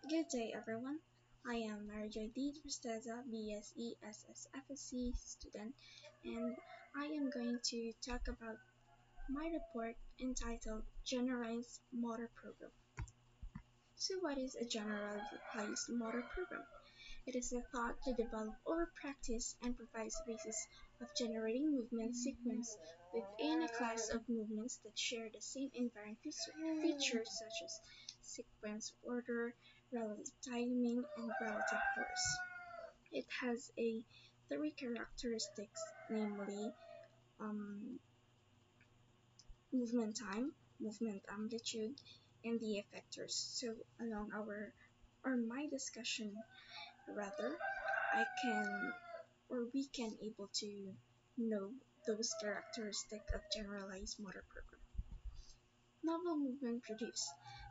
Good day, everyone. I am Marijoy D. Tristeza, BSE SSFSC student, and I am going to talk about my report entitled Generalized Motor Program. So, what is a generalized motor program? It is a thought to develop or practice and provides the basis of generating movement sequence within a class of movements that share the same invariant features such as sequence order, relative timing, and relative force. It has three characteristics, namely um, movement time, movement amplitude, and the effectors. So along my discussion rather, I can or we can able to know those characteristics of generalized motor program. Novel movement produced.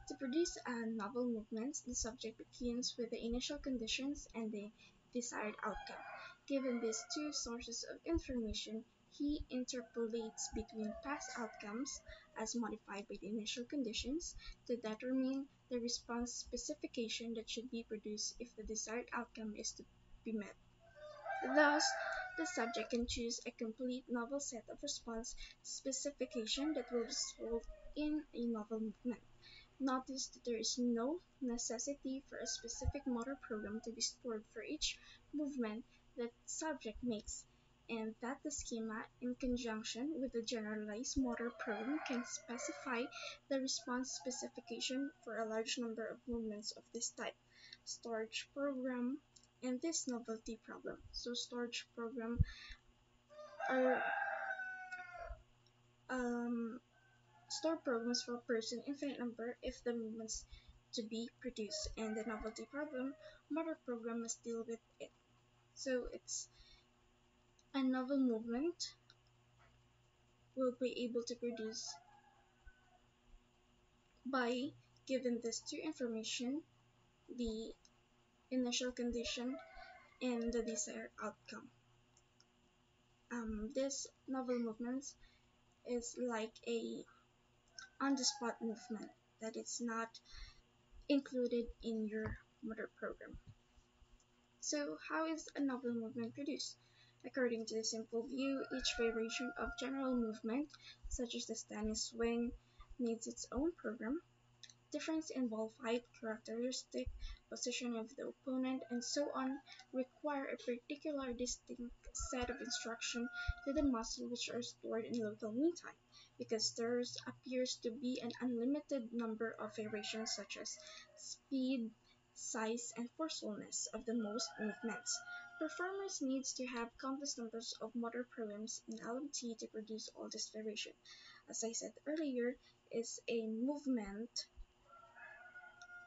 To produce a novel movement, the subject begins with the initial conditions and the desired outcome. Given these two sources of information, he interpolates between past outcomes, as modified by the initial conditions, to determine the response specification that should be produced if the desired outcome is to be met. Thus, the subject can choose a complete novel set of response specification that will result in a novel movement. Notice that there is no necessity for a specific motor program to be stored for each movement that subject makes, and that the schema, in conjunction with the generalized motor program, can specify the response specification for a large number of movements of this type. Storage program and this novelty problem. So storage program are um, store programs for person infinite number if the movements to be produced, and the novelty problem motor program must deal with it. So it's a novel movement will be able to produce by given this two information, the initial condition and the desired outcome. This novel movement is like a on the spot movement that is not included in your motor program. So how is a novel movement produced? According to the simple view, each variation of general movement, such as the standing swing, needs its own program. Difference involve height, characteristic, position of the opponent, and so on, require a particular distinct set of instruction to the muscle which are stored in local mean time, because there appears to be an unlimited number of variations such as speed, size, and forcefulness of the most movements. Performers needs to have countless numbers of motor programs in LMT to produce all this variation. As I said earlier, is a movement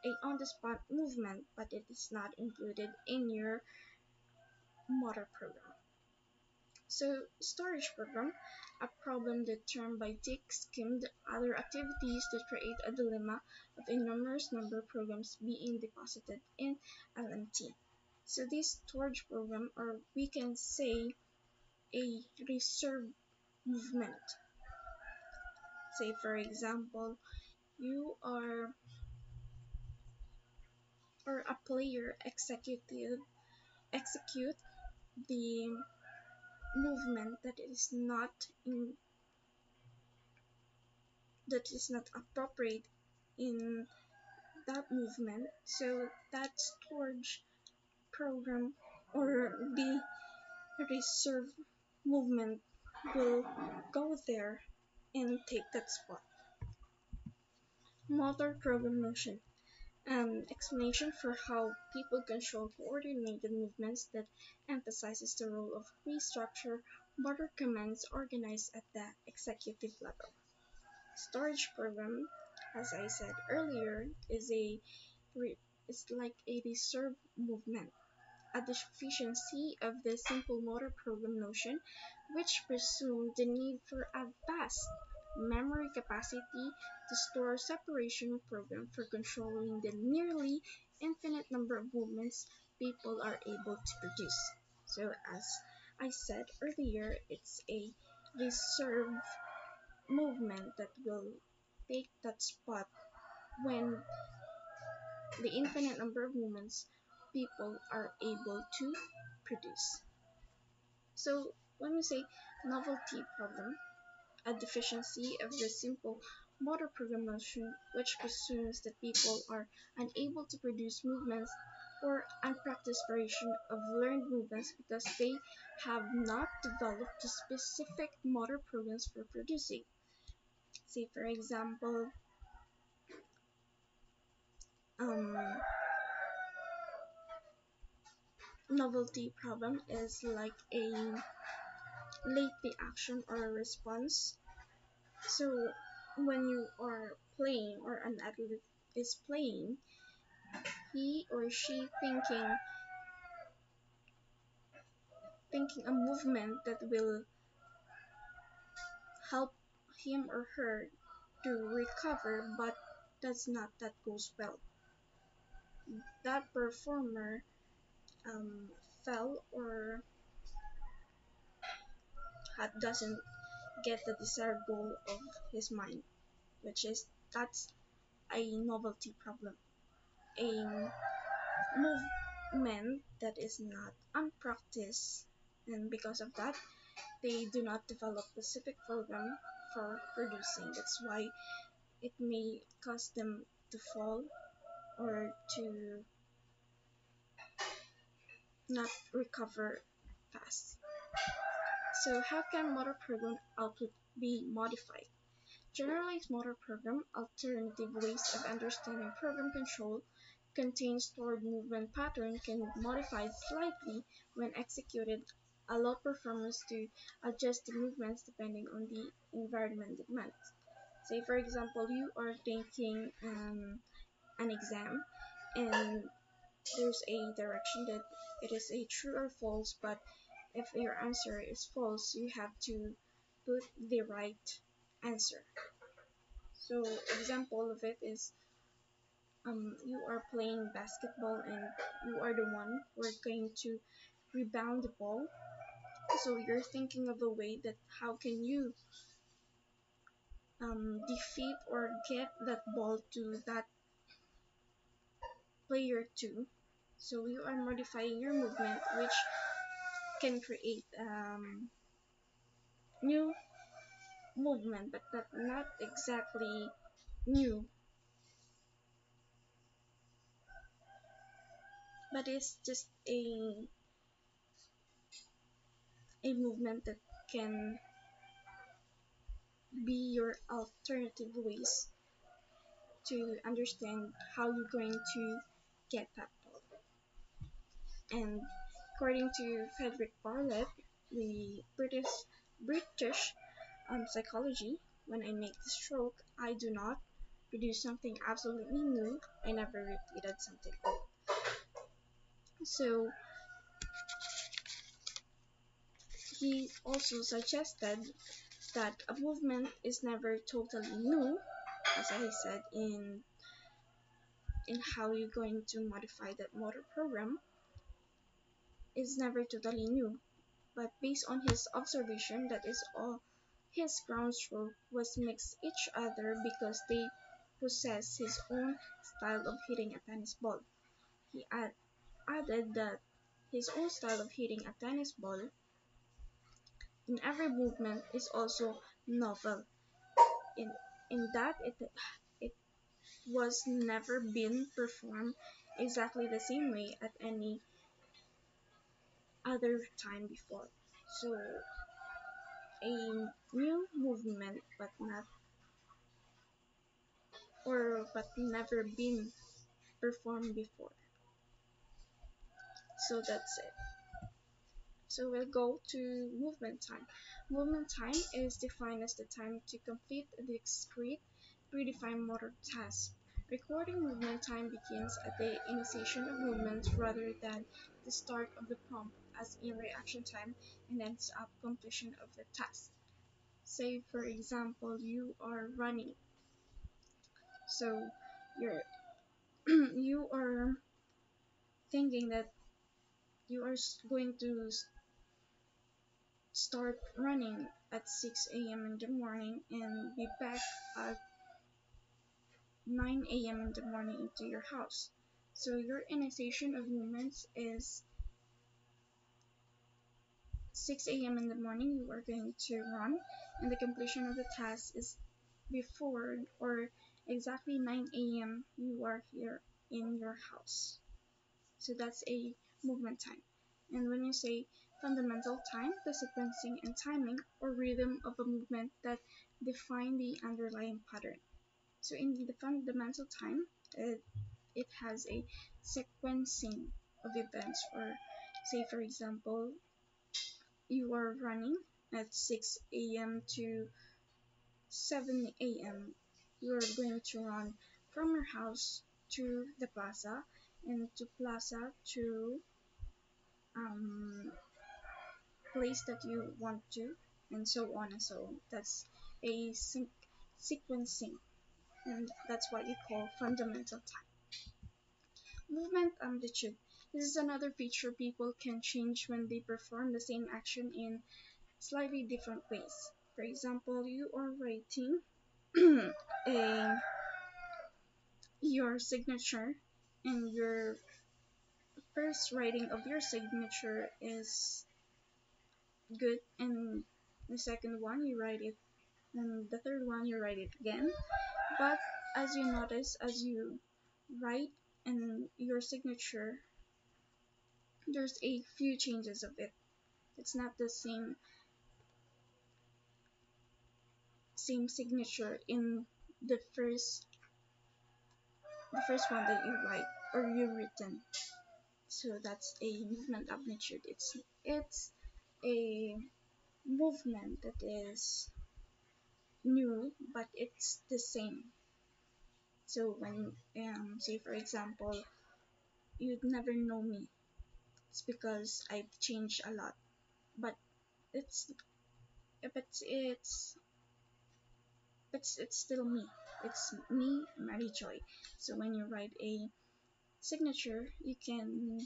a on-the-spot movement, but it is not included in your motor program. So, storage program, a problem determined by Dick skimmed other activities that create a dilemma of a numerous number of programs being deposited in LMT. So this storage program, or we can say a reserve movement. Say for example, you are or a player execute the movement that is not appropriate in that movement, so that storage program or the reserve movement will go there and take that spot. Motor program motion, explanation for how people control coordinated movements that emphasizes the role of pre-structure motor commands organized at the executive level. Storage program, as I said earlier, is like a reserve movement, a deficiency of the simple motor program notion, which presumed the need for a vast memory capacity to store separation program for controlling the nearly infinite number of movements people are able to produce. So as I said earlier, it's a reserve movement that will take that spot when the infinite number of movements people are able to produce. So when we say novelty problem, a deficiency of the simple motor program notion, which presumes that people are unable to produce movements or unpracticed variation of learned movements because they have not developed the specific motor programs for producing. Say, for example, um, novelty problem is like a late reaction or a response. So when you are playing or an athlete is playing, he or she thinking a movement that will help him or her to recover, but does not that goes well. That performer um, fell or doesn't get the desired goal of his mind, which is that's a novelty problem, a movement that is not unpracticed, and because of that they do not develop a specific program for producing. That's why it may cause them to fall or to not recover fast. So how can motor program output be modified? Generalized motor program, alternative ways of understanding program control, contains stored movement pattern can be modified slightly when executed, allow performers to adjust the movements depending on the environment demands. Say for example, you are taking an exam and there's a direction that it is a true or false, but if your answer is false, you have to put the right answer. So example of it is you are playing basketball and you are the one who are going to rebound the ball. So you're thinking of a way that how can you defeat or get that ball to that player too. So you are modifying your movement, which can create new movement, but not exactly new, but it's just a movement that can be your alternative ways to understand how you're going to get that ball. And according to Frederick Bartlett, the British psychology, when I make the stroke, I do not produce something absolutely new. I never repeated something old. So he also suggested that a movement is never totally new, as I said in how you're going to modify that motor program is never totally new. But based on his observation, that is all his ground stroke was mixed each other because they possess his own style of hitting a tennis ball. He added that his own style of hitting a tennis ball in every movement is also novel in that it was never been performed exactly the same way at any other time before. So a new movement but never been performed before. So that's it. So we'll go to movement time. Movement time is defined as the time to complete the discrete predefined motor task. Recording movement time begins at the initiation of movement rather than the start of the prompt, as in reaction time, and ends up completion of the task. Say for example, you are running. So you're you are thinking that you are going to start running at 6 a.m. in the morning and be back at 9 a.m. in the morning into your house. So your initiation of movements is 6 a.m. in the morning, you are going to run, and the completion of the task is before or exactly 9 a.m. you are here in your house. So that's a movement time. And when you say fundamental time, the sequencing and timing or rhythm of a movement that define the underlying pattern. So in the fundamental time, it has a sequencing of events, or say for example, you are running at 6 a.m. to 7 a.m. You are going to run from your house to the plaza, and to plaza to place that you want to, and so on and so on. That's a sequencing, and that's what you call fundamental time. Movement amplitude. This is another feature people can change when they perform the same action in slightly different ways. For example, you are writing a, your signature, and your first writing of your signature is good, and the second one you write it, and the third one you write it again. But as you notice, as you write and your signature, there's a few changes of it. It's not the same signature in the first one that you write or you written. So that's a movement amplitude. It's a movement that is new, but it's the same. So when say for example, you'd never know me, it's because I've changed a lot. But it's but it's still me. It's me, Mary Joy. So when you write a signature, you can,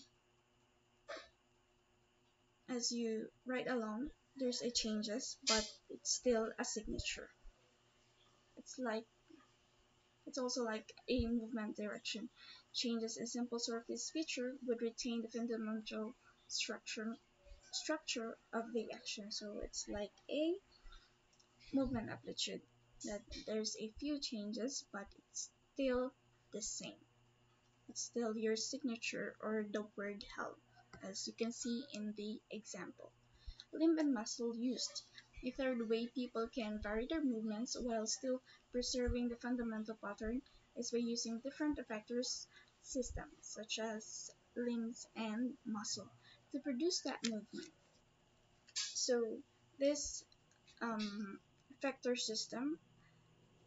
as you write along, there's a changes, but it's still a signature. It's like it's also like a movement direction. Changes a simple surface feature would retain the fundamental structure of the action. So it's like a movement amplitude, that there's a few changes, but it's still the same. It's still your signature or the word held, as you can see in the example. Limb and muscle used. A third way people can vary their movements while still preserving the fundamental pattern is by using different effectors systems, such as limbs and muscle, to produce that movement. So this effector system,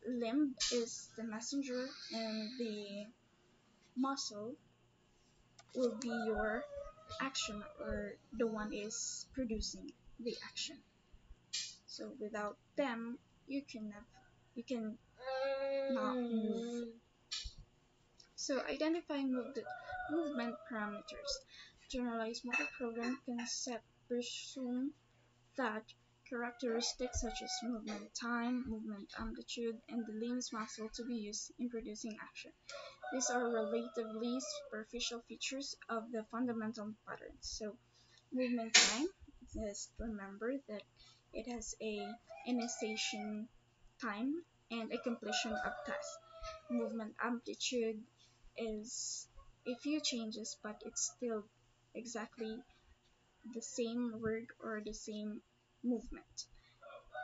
limb is the messenger, and the muscle will be your action, or the one is producing the action. So without them, you can you can not move. So identifying movement parameters. Generalized motor program can set presume that characteristics such as movement time, movement amplitude, and the limbs muscle to be used in producing action. These are relatively superficial features of the fundamental patterns. So movement time, just remember that it has a initiation time and a completion of task. Movement amplitude is a few changes, but it's still exactly the same word or the same movement.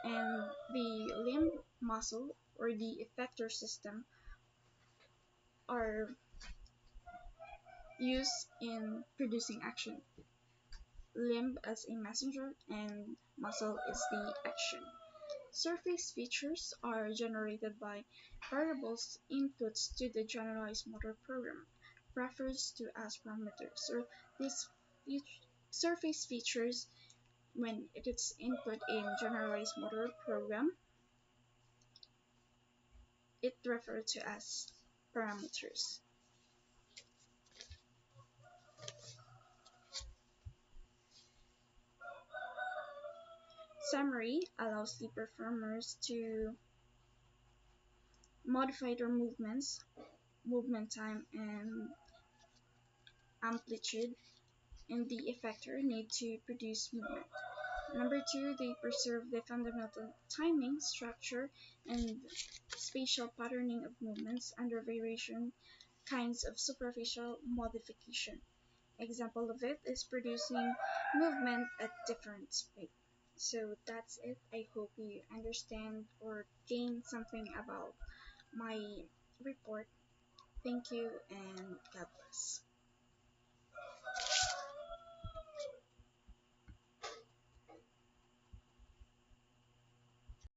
And the limb muscle or the effector system are used in producing action. Limb as a messenger and muscle is the action. Surface features are generated by variables inputs to the generalized motor program, referred to as parameters. So these surface features, when it is input in generalized motor program, it referred to as parameters. Summary allows the performers to modify their movements, movement time, and amplitude, and the effector need to produce movement. Number two, they preserve the fundamental timing, structure, and spatial patterning of movements under variation kinds of superficial modification. Example of it is producing movement at different speed. So that's it. I hope you understand or gain something about my report. Thank you and God bless.